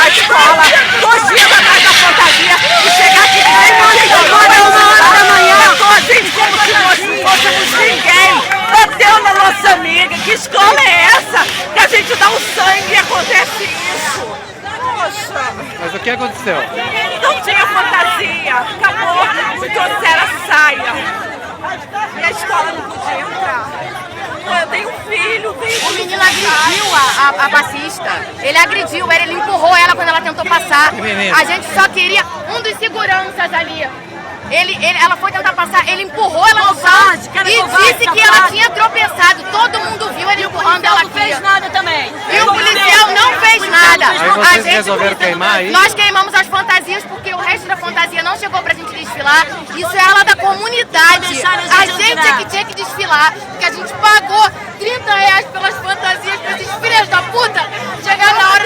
da escola, 2 dias atrás da fantasia, e chegar aqui agora é 1h da manhã, assim como se nós não fôssemos ninguém, bateu na nossa amiga. Que escola é essa? Que a gente dá um sangue e acontece isso. Poxa. Mas o que aconteceu? Não tinha fantasia, acabou, me trouxeram a saia. E a escola não podia entrar. Eu tenho um filho. O menino agrediu a passista. Ele agrediu ela, ele empurrou ela quando ela tentou passar. A gente só queria um dos seguranças ali. Ela foi tentar passar, ele empurrou ela no chão e disse que ela tinha tropeçado. Todo mundo viu ele empurrando ela aqui. Não fez nada também. E o policial não fez nada. Aí vocês resolveram queimar aí? Nós queimamos as fantasias porque o resto da fantasia não chegou pra gente desfilar. Isso é ela da comunidade. A gente é que tinha que desfilar, porque a gente pagou R$30 pelas fantasias pra esses filhos da puta. Chegar na hora